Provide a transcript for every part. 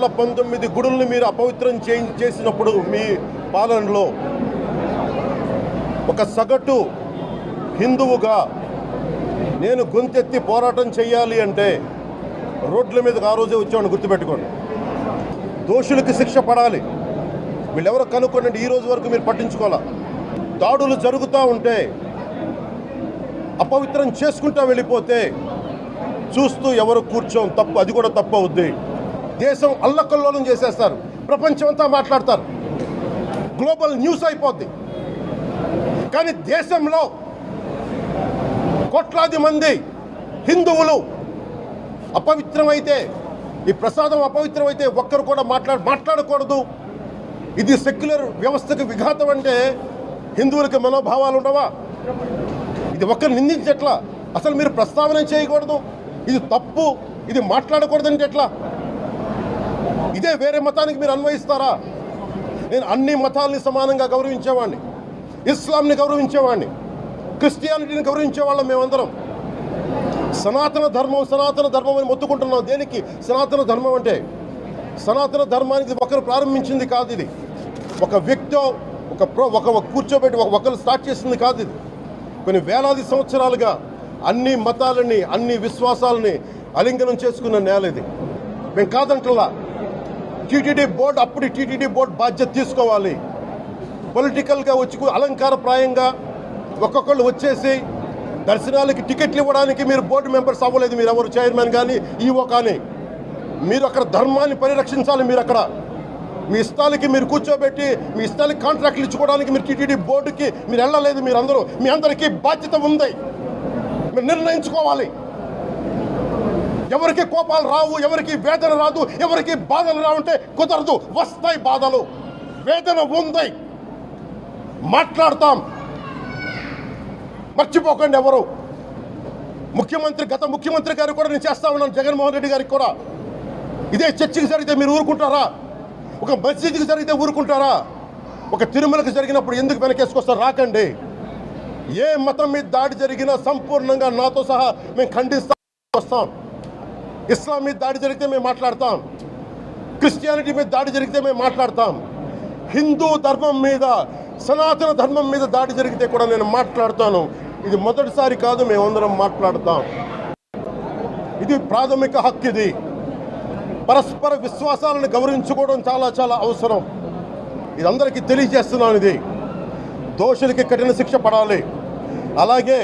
619 గుడుల్ని మీరు అపవిత్రం చేసినప్పుడు మీ పాలనలో ఒక సగటు హిందువుగా నేను గొంతెత్తి పోరాటం చేయాలి అంటే రోడ్ల మీదకి ఆ రోజే వచ్చామని గుర్తుపెట్టుకోండి. దోషులకి శిక్ష పడాలి. వీళ్ళెవరో కనుక్కోండి. ఈ రోజు వరకు మీరు పట్టించుకోవాలా. దాడులు జరుగుతూ ఉంటే అపవిత్రం చేసుకుంటూ వెళ్ళిపోతే చూస్తూ ఎవరు కూర్చోం, తప్పు. అది కూడా తప్పు అవుద్ది. దేశం అల్లకల్లోలం చేసేస్తారు, ప్రపంచం అంతా మాట్లాడతారు, గ్లోబల్ న్యూస్ అయిపోద్ది. కానీ దేశంలో కోట్లాది మంది హిందువులు అపవిత్రమైతే, ఈ ప్రసాదం అపవిత్రమైతే ఒక్కరు కూడా మాట్లాడకూడదు. ఇది సెక్యులర్ వ్యవస్థకు విఘాతం అంటే హిందువులకి మనోభావాలు ఉండవా? ఇది ఒక్కరు నిందించట్లా. అసలు మీరు ప్రస్తావన చేయకూడదు, ఇది తప్పు, ఇది మాట్లాడకూడదు అంటే ఎట్లా? ఇదే వేరే మతానికి మీరు అన్వయిస్తారా? నేను అన్ని మతాలని సమానంగా గౌరవించేవాడిని, ఇస్లాంని గౌరవించేవాడిని, క్రిస్టియానిటీని గౌరవించేవాళ్ళం. మేమందరం సనాతన ధర్మం అని మొత్తుకుంటున్నాం. దేనికి సనాతన ధర్మం అంటే? సనాతన ధర్మానికి ఒకరు ప్రారంభించింది కాదు. ఇది ఒక వ్యక్తో ఒక కూర్చోబెట్టి ఒకరు స్టార్ట్ చేసింది కాదు. ఇది కొన్ని వేలాది సంవత్సరాలుగా అన్ని మతాలని, అన్ని విశ్వాసాలని అలింగనం చేసుకున్న నేల ఇది. మేము కాదంటలా. టీటీడీ బోర్డు, అప్పుడు టీటీడీ బోర్డు బాధ్యత తీసుకోవాలి. పొలిటికల్గా వచ్చి అలంకారప్రాయంగా ఒక్కొక్కళ్ళు వచ్చేసి దర్శనాలకి టికెట్లు ఇవ్వడానికి మీరు బోర్డు మెంబర్స్ అవ్వలేదు. మీరు ఎవరు చైర్మన్ కానీ ఈవో కానీ. మీరు అక్కడ ధర్మాన్ని పరిరక్షించాలి. మీరు అక్కడ మీ ఇష్టాలకి మీరు కూర్చోబెట్టి మీ ఇష్టాలకి కాంట్రాక్ట్లు ఇచ్చుకోవడానికి మీరు టీటీడీ బోర్డుకి మీరు వెళ్ళలేదు. మీరందరూ, మీ అందరికీ బాధ్యత ఉంది. మీరు నిర్ణయించుకోవాలి. ఎవరికి కోపాలు రావు, ఎవరికి వేదన రాదు, ఎవరికి బాధలు రావంటే కుదరదు. వస్తాయి బాధలు, వేదన ఉంది, మాట్లాడతాం. మర్చిపోకండి ఎవరు. గత ముఖ్యమంత్రి గారు కూడా నేను చేస్తా ఉన్నాను, జగన్మోహన్ రెడ్డి గారికి కూడా. ఇదే చర్చికి జరిగితే మీరు ఊరుకుంటారా? ఒక మసీదుకి జరిగితే ఊరుకుంటారా? ఒక తిరుమలకి జరిగినప్పుడు ఎందుకు వెనకేసుకొస్తారు? రాకండి. ఏ మతం మీద దాడి జరిగినా సంపూర్ణంగా నాతో సహా మేము ఖండిస్తాం, వస్తాం. ఇస్లాం మీద దాడి జరిగితే మేము మాట్లాడతాం, క్రిస్టియానిటీ మీద దాడి జరిగితే మేము మాట్లాడతాం. హిందూ ధర్మం మీద, సనాతన ధర్మం మీద దాడి జరిగితే కూడా నేను మాట్లాడతాను. ఇది మొదటిసారి కాదు, మేమందరం మాట్లాడతాం. ఇది ప్రాథమిక హక్కు. ఇది పరస్పర విశ్వాసాలను గౌరవించుకోవడం చాలా చాలా అవసరం. ఇది అందరికీ తెలియజేస్తున్నాను. ఇది దోషులకి కఠిన శిక్ష పడాలి. అలాగే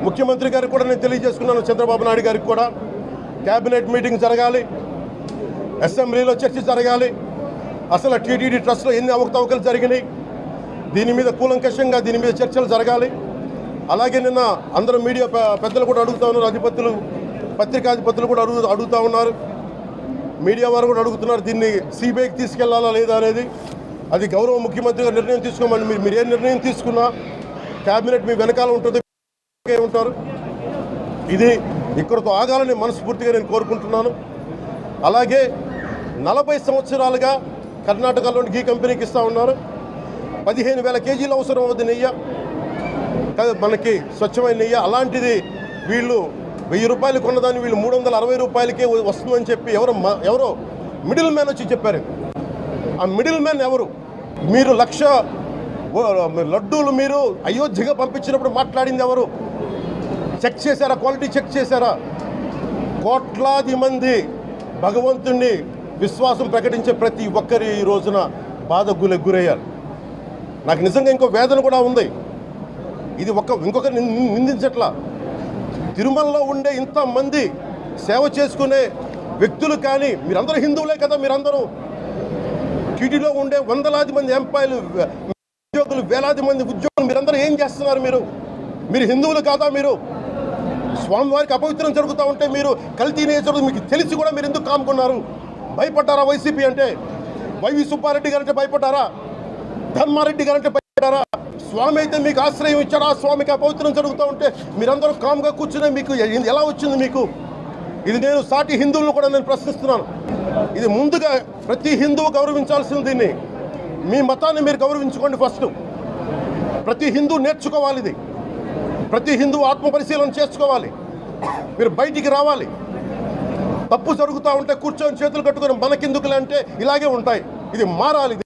ముఖ్యమంత్రి గారికి కూడా నేను తెలియజేసుకున్నాను, చంద్రబాబు నాయుడు గారికి కూడా. క్యాబినెట్ మీటింగ్ జరగాలి, అసెంబ్లీలో చర్చ జరగాలి. అసలు టీటీడీ ట్రస్ట్లో ఎన్ని అవకతవకలు జరిగినాయి, దీని మీద కూలంకషంగా దీని మీద చర్చలు జరగాలి. అలాగే నిన్న అందరూ మీడియా పెద్దలు కూడా అడుగుతూ ఉన్నారు, అధిపతులు, పత్రికాధిపతులు కూడా అడుగుతూ ఉన్నారు, మీడియా వారు కూడా అడుగుతున్నారు, దీన్ని సిబిఐకి తీసుకెళ్లాలా లేదా అనేది. అది గౌరవ ముఖ్యమంత్రి గారు నిర్ణయం తీసుకోమని. మీరు ఏ నిర్ణయం తీసుకున్నా క్యాబినెట్ మీ వెనకాల ఉంటుంది, ఉంటారు. ఇది ఇక్కడితో ఆగాలని మనస్ఫూర్తిగా నేను కోరుకుంటున్నాను. అలాగే 40 సంవత్సరాలుగా కర్ణాటకలోని ఘీ కంపెనీకి ఇస్తూ ఉన్నారు. 15,000 కేజీలు అవసరం అవుతుంది నెయ్యి, మనకి స్వచ్ఛమైన నెయ్యి. అలాంటిది వీళ్ళు 1000 రూపాయలు కొన్నదాన్ని వీళ్ళు 360 రూపాయలకే వస్తుందని చెప్పి ఎవరో మిడిల్ మ్యాన్ వచ్చి చెప్పారు. ఆ మిడిల్ మ్యాన్ ఎవరు? మీరు 1,00,000 లడ్డూలు మీరు అయోధ్యగా పంపించినప్పుడు మాట్లాడింది ఎవరు? చెక్ చేశారా? క్వాలిటీ చెక్ చేశారా? కోట్లాది మంది భగవంతుణ్ణి విశ్వాసం ప్రకటించే ప్రతి ఒక్కరి ఈ రోజున బాధకు గురయ్యారు. నాకు నిజంగా ఇంకో వేదన కూడా ఉంది. ఇది ఇంకొకరు నిందించట్లా. తిరుమలలో ఉండే ఇంతమంది సేవ చేసుకునే వ్యక్తులు కానీ మీరందరూ హిందువులే కదా. మీరందరూ టీటీడీలో ఉండే వందలాది మంది ఎంప్లాయీలు, ఉద్యోగులు, వేలాది మంది ఉద్యోగులు, మీరందరూ ఏం చేస్తున్నారు? మీరు హిందువులు కాదా? మీరు స్వామివారికి అపవిత్రం జరుగుతూ ఉంటే మీరు కల్తీ నేచర్ మీకు తెలిసి కూడా మీరు ఎందుకు కాముకున్నారు? భయపడ్డారా? వైసీపీ అంటే వైవి సుబ్బారెడ్డి గారంటే భయపడ్డారా? ధర్మారెడ్డి గారంటే భయపడ్డారా? స్వామి అయితే మీకు ఆశ్రయం ఇచ్చాడు, ఆ స్వామికి అపవిత్రం జరుగుతూ ఉంటే మీరందరూ కామ్గా కూర్చునే మీకు ఎలా వచ్చింది మీకు? ఇది నేను సాటి హిందువులను కూడా నేను ప్రశ్నిస్తున్నాను. ఇది ముందుగా ప్రతి హిందువు గౌరవించాల్సింది. దీన్ని మీ మతాన్ని మీరు గౌరవించుకోండి ఫస్ట్. ప్రతి హిందూ నేర్చుకోవాలి. ఇది ప్రతి హిందువు ఆత్మపరిశీలన చేసుకోవాలి. మీరు బయటికి రావాలి. తప్పు జరుగుతూ ఉంటే కూర్చొని చేతులు కట్టుకొని మనకెందుకులే అంటే ఇలాగే ఉంటాయి. ఇది మారాలి.